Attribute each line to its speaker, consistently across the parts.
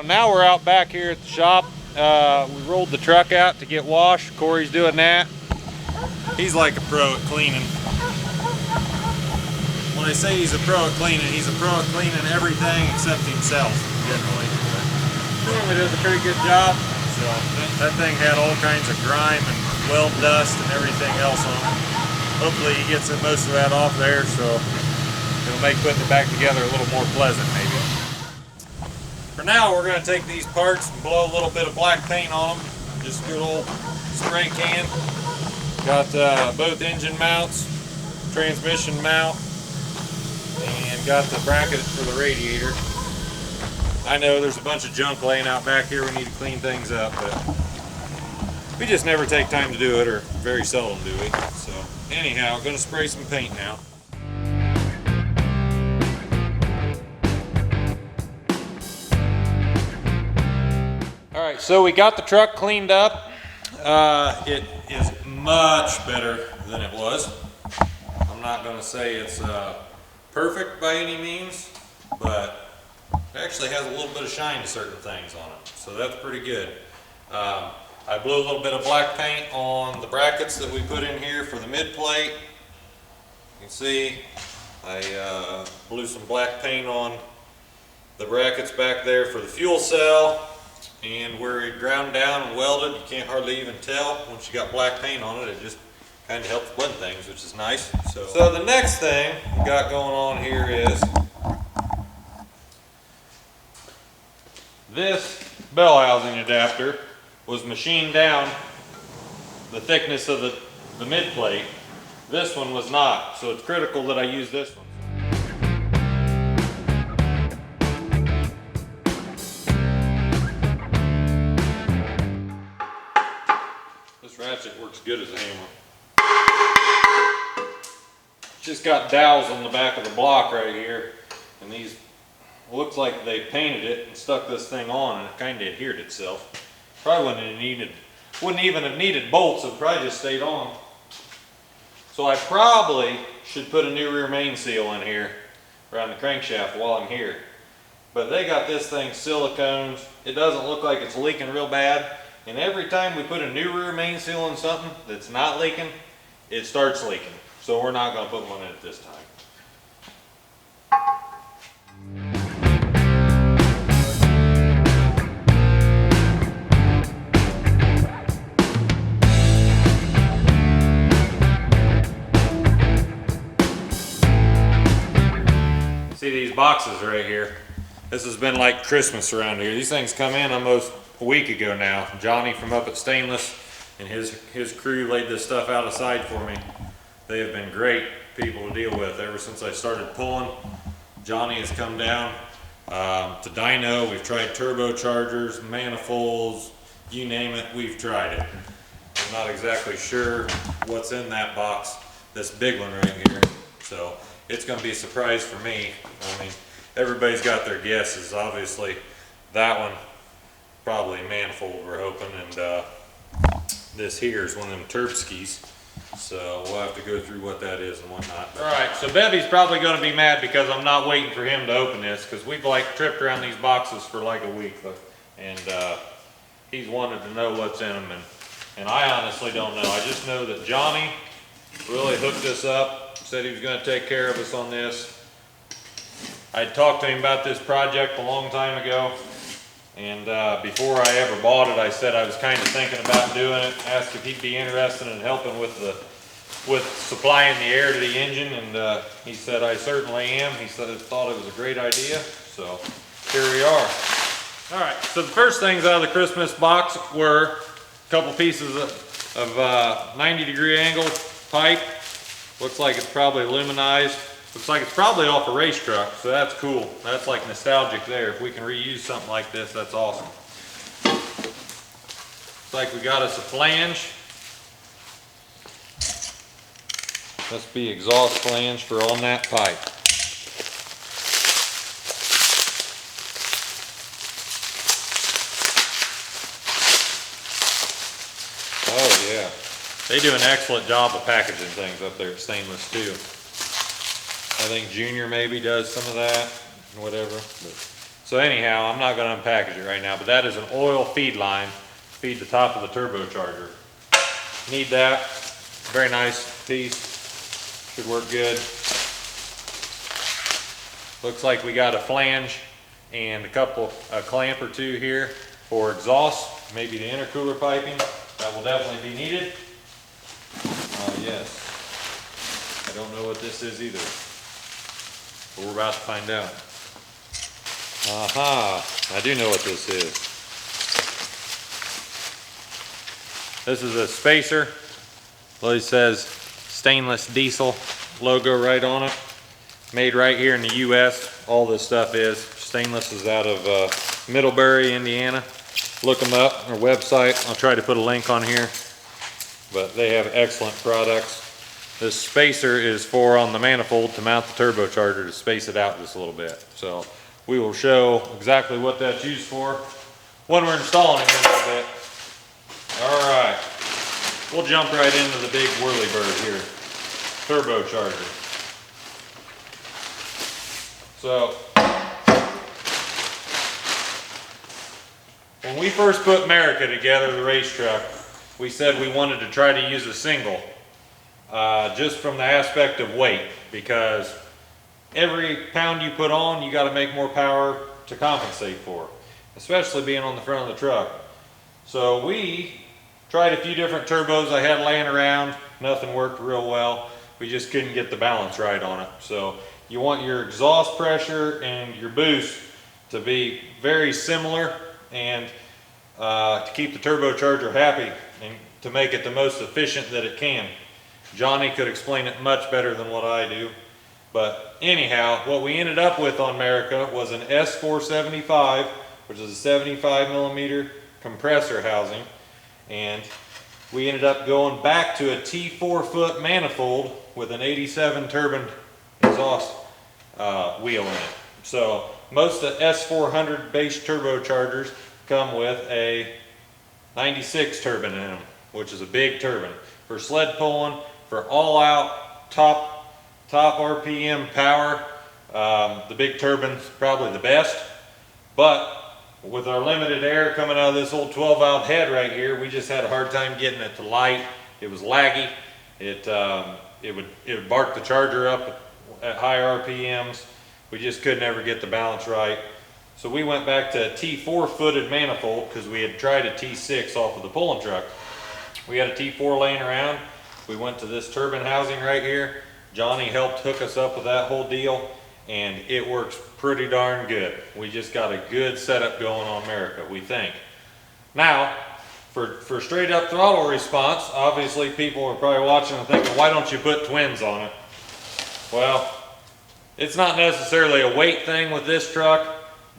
Speaker 1: now we're out back here at the shop. We rolled the truck out to get washed. Corey's doing that. He's like a pro at cleaning. When I say he's a pro at cleaning everything except himself, generally. Normally does a pretty good job. So that thing had all kinds of grime and weld dust and everything else on it. Hopefully he gets most of that off there, so it'll make putting it back together a little more pleasant maybe. For now, we're going to take these parts and blow a little bit of black paint on them. Just a good old spray can. Got both engine mounts, transmission mount, and got the bracket for the radiator. I know there's a bunch of junk laying out back here we need to clean things up, but we just never take time to do it, or very seldom do we. So anyhow, I'm going to spray some paint now. Alright, so we got the truck cleaned up. It is much better than it was. I'm not going to say it's perfect by any means, but it actually has a little bit of shine to certain things on it, so that's pretty good. I blew a little bit of black paint on the brackets that we put in here for the mid plate. You can see I blew some black paint on the brackets back there for the fuel cell, and where it ground down and welded, you can't hardly even tell. Once you got black paint on it, it just kind of helps blend things, which is nice. So the next thing we got going on here is this bell housing adapter was machined down the thickness of the mid plate. This one was not, so it's critical that I use this one. This ratchet works good as a hammer. Just got dowels on the back of the block right here, and these looks like they painted it and stuck this thing on, and it kind of adhered itself. Probably wouldn't even have needed bolts. It probably just stayed on. So I probably should put a new rear main seal in here around the crankshaft while I'm here. But they got this thing siliconed. It doesn't look like it's leaking real bad. And every time we put a new rear main seal in something that's not leaking, it starts leaking. So we're not going to put one in it this time. See these boxes right here? This has been like Christmas around here. These things come in almost a week ago now. Johnny from up at Stainless and his crew laid this stuff out aside for me. They have been great people to deal with ever since I started pulling. Johnny has come down to dyno. We've tried turbochargers, manifolds, you name it, we've tried it. I'm not exactly sure what's in that box, this big one right here. So it's going to be a surprise for me. I mean, everybody's got their guesses. Obviously, that one, probably manifold, we're hoping, and this here is one of them Turbskis. So we'll have to go through what that is and whatnot. All right, so Bevvy's probably going to be mad because I'm not waiting for him to open this, because we've like tripped around these boxes for like a week, and he's wanted to know what's in them, and I honestly don't know. I just know that Johnny really hooked us up, said he was going to take care of us on this. I had talked to him about this project a long time ago, and before I ever bought it, I said I was kind of thinking about doing it, asked if he'd be interested in helping with supplying the air to the engine, and he said, I certainly am. He said he thought it was a great idea, so here we are. All right, so the first things out of the Christmas box were a couple pieces of 90-degree angle pipe. Looks like it's probably aluminized. Looks like it's probably off a race truck, so that's cool. That's like nostalgic there. If we can reuse something like this, that's awesome. Looks like we got us a flange. Must be exhaust flange for on that pipe. Oh yeah. They do an excellent job of packaging things up there at Stainless too. I think Junior maybe does some of that, whatever. But So anyhow, I'm not going to unpackage it right now, but that is an oil feed line, feed the top of the turbocharger. Need that. Very nice piece. Should work good. Looks like we got a flange and a clamp or two here for exhaust, maybe the intercooler piping. That will definitely be needed. Yes. I don't know what this is either, but we're about to find out. Aha, I do know what this is. This is a spacer. Well, it says stainless diesel logo right on it. Made right here in the US. All this stuff is. Stainless is out of Middlebury, Indiana. Look them up, their website. I'll try to put a link on here. But they have excellent products. This spacer is for on the manifold to mount the turbocharger to space it out just a little bit. So we will show exactly what that's used for when we're installing it in a little bit. All right, we'll jump right into the big whirly bird here, turbocharger. So when we first put Merica together, the race truck, we said we wanted to try to use a single, just from the aspect of weight, because every pound you put on, you got to make more power to compensate for, especially being on the front of the truck. So we tried a few different turbos I had laying around. Nothing worked real well. We just couldn't get the balance right on it. So you want your exhaust pressure and your boost to be very similar, and to keep the turbocharger happy and to make it the most efficient that it can. Johnny could explain it much better than what I do. But anyhow, what we ended up with on Merica was an S475, which is a 75 millimeter compressor housing. And we ended up going back to a T4 foot manifold with an 87 turbine exhaust wheel in it. So most of the S400 base turbochargers come with a 96 turbine in them, which is a big turbine. For sled pulling, for all out top RPM power, the big turbine's probably the best. But with our limited air coming out of this old 12 valve head right here, we just had a hard time getting it to light. It was laggy. It would bark the charger up at high RPMs. We just could never get the balance right. So we went back to a T4 footed manifold because we had tried a T6 off of the pulling truck. We had a T4 laying around. We went to this turbine housing right here. Johnny helped hook us up with that whole deal, and it works pretty darn good. We just got a good setup going on Merica, we think. Now, for straight up throttle response, obviously people are probably watching and thinking, why don't you put twins on it? Well, it's not necessarily a weight thing with this truck,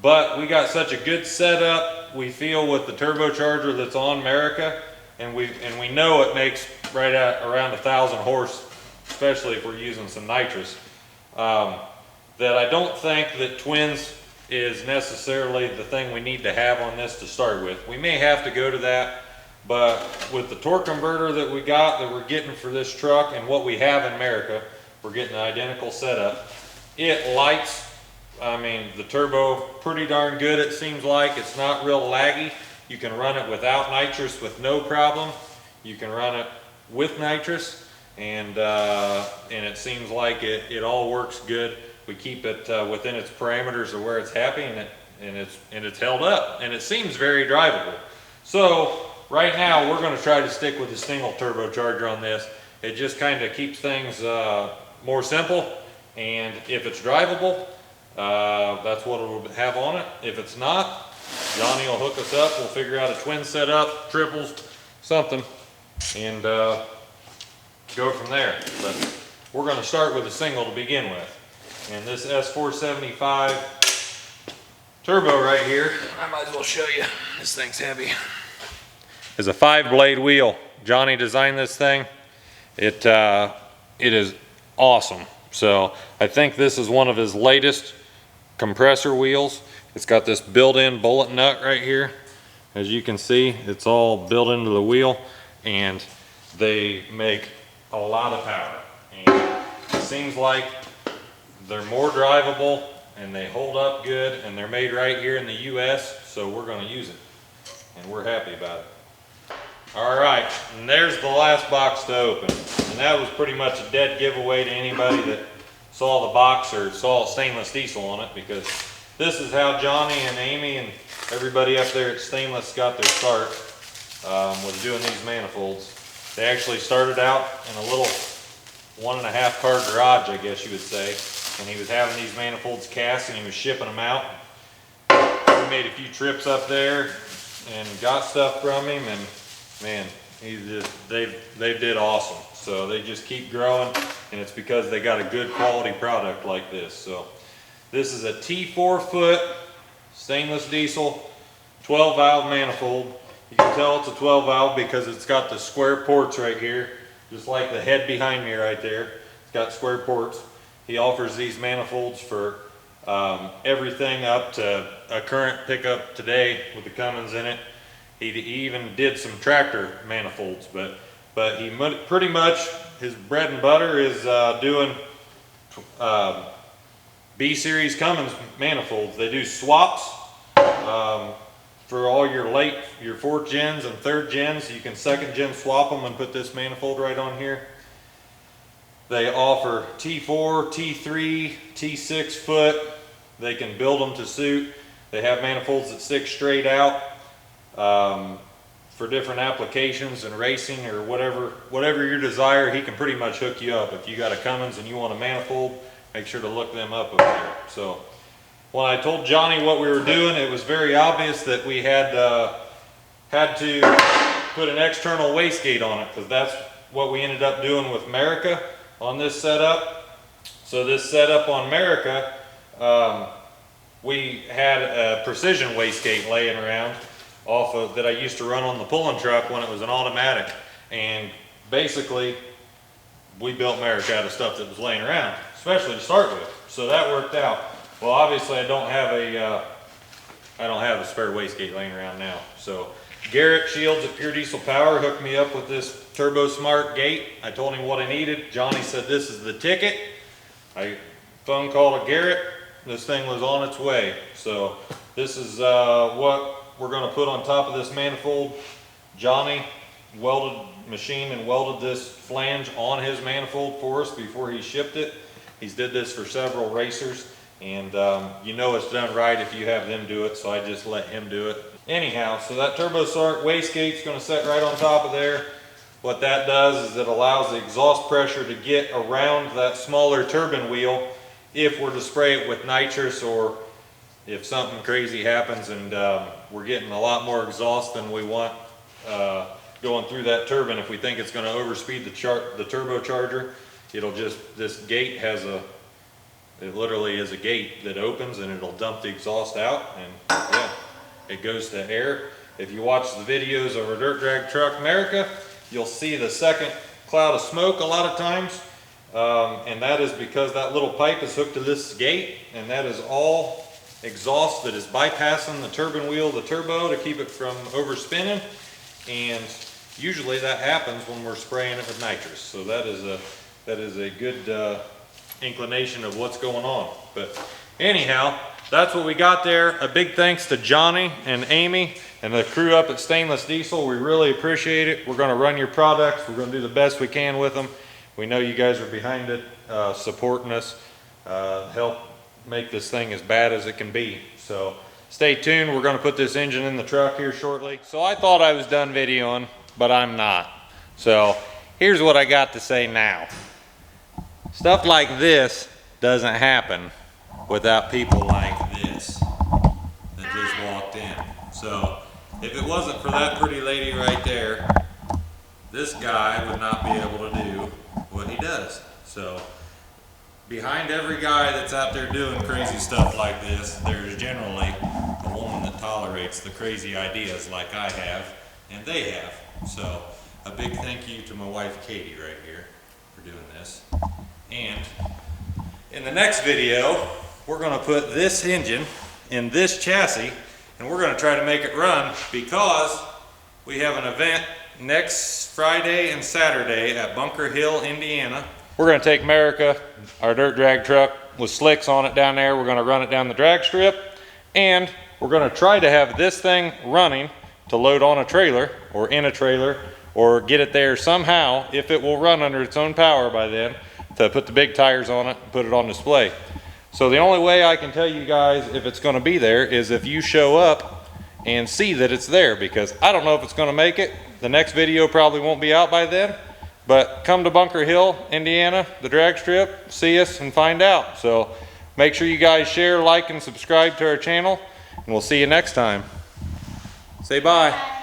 Speaker 1: but we got such a good setup, we feel, with the turbocharger that's on Merica, and we know it makes right at around 1,000 horse, especially if we're using some nitrous, that I don't think that twins is necessarily the thing we need to have on this to start with. We may have to go to that, but with the torque converter that we got, that we're getting for this truck, and what we have in Merica, we're getting an identical setup. It lights, I mean, the turbo pretty darn good, it seems like. It's not real laggy. You can run it without nitrous with no problem. You can run it with nitrous, and it seems like it all works good. We keep it within its parameters of where it's happy, and it's held up, and it seems very drivable. So right now we're going to try to stick with a single turbocharger on this. It just kind of keeps things more simple, and if it's drivable, that's what it'll have on it. If it's not, Johnny will hook us up. We'll figure out a twin setup, triples, something, and go from there. But we're going to start with a single to begin with. And this S475 turbo right here, I might as well show you. This thing's heavy. Is a 5-blade wheel. Johnny designed this thing. It is awesome. So I think this is one of his latest compressor wheels. It's got this built-in bullet nut right here. As you can see, it's all built into the wheel, and they make a lot of power. And it seems like they're more drivable and they hold up good, and they're made right here in the US, so we're going to use it, and we're happy about it. All right, and there's the last box to open, and that was pretty much a dead giveaway to anybody that saw the box or saw stainless diesel on it, because this is how Johnny and Amy and everybody up there at Stainless got their start, was doing these manifolds. They actually started out in a little 1.5 car garage, I guess you would say, and he was having these manifolds cast and he was shipping them out. We made a few trips up there and got stuff from him, and man, they did awesome. So they just keep growing, and it's because they got a good quality product like this. So this is a T4 foot stainless diesel 12 valve manifold. You can tell it's a 12 valve because it's got the square ports right here, just like the head behind me right there. It's got square ports. He offers these manifolds for everything up to a current pickup today with the Cummins in it. He even did some tractor manifolds, but he pretty much, his bread and butter is doing B-series Cummins manifolds. They do swaps for all your 4th gens and 3rd gens. You can 2nd gen swap them and put this manifold right on here. They offer T4, T3, T6 foot. They can build them to suit. They have manifolds that stick straight out for different applications and racing or whatever your desire. He can pretty much hook you up. If you got a Cummins and you want a manifold, make sure to look them up over there. So when I told Johnny what we were doing, it was very obvious that we had to put an external wastegate on it, because that's what we ended up doing with Merica on this setup. So this setup on Merica, we had a precision wastegate laying around that I used to run on the pulling truck when it was an automatic, and basically we built Merica out of stuff that was laying around, especially to start with. So that worked out. Well, obviously I don't have a spare wastegate laying around now. So Garrett Shields at Pure Diesel Power hooked me up with this Turbo Smart gate. I told him what I needed. Johnny said this is the ticket. I phone called to Garrett. This thing was on its way. So this is what we're going to put on top of this manifold. Johnny machined and welded this flange on his manifold for us before he shipped it. He's did this for several racers, and you know it's done right if you have them do it, so I just let him do it. Anyhow, so that Turbo Smart wastegate's going to set right on top of there. What that does is it allows the exhaust pressure to get around that smaller turbine wheel if we're to spray it with nitrous, or if something crazy happens and we're getting a lot more exhaust than we want going through that turbine. If we think it's going to overspeed the turbocharger, this gate has it literally is a gate that opens and it'll dump the exhaust out, and yeah, it goes to air. If you watch the videos of our dirt drag truck Merica, you'll see the second cloud of smoke a lot of times, and that is because that little pipe is hooked to this gate, and that is all exhaust that is bypassing the turbine wheel, the turbo, to keep it from overspinning. And usually that happens when we're spraying it with nitrous. So that is a good inclination of what's going on. But anyhow, that's what we got there. A big thanks to Johnny and Amy and the crew up at Stainless Diesel. We really appreciate it. We're going to run your products. We're going to do the best we can with them. We know you guys are behind it, supporting us, help make this thing as bad as it can be. So stay tuned. We're going to put this engine in the truck here shortly. So I thought I was done videoing, but I'm not. So here's what I got to say now. Stuff like this doesn't happen without people like this that just walked in. So if it wasn't for that pretty lady right there, this guy would not be able to do what he does. So behind every guy that's out there doing crazy stuff like this, there's generally a woman that tolerates the crazy ideas like I have and they have. So a big thank you to my wife Katie right here for doing this. And in the next video, we're going to put this engine in this chassis, and we're going to try to make it run, because we have an event next Friday and Saturday at Bunker Hill, Indiana. We're going to take Merica, our dirt drag truck, with slicks on it down there. We're gonna run it down the drag strip, and we're gonna try to have this thing running to load on a trailer or in a trailer, or get it there somehow, if it will run under its own power by then, to put the big tires on it and put it on display. So the only way I can tell you guys if it's gonna be there is if you show up and see that it's there, because I don't know if it's gonna make it. The next video probably won't be out by then, but come to Bunker Hill, Indiana, the drag strip, see us and find out. So make sure you guys share, like, and subscribe to our channel, and we'll see you next time. Say bye.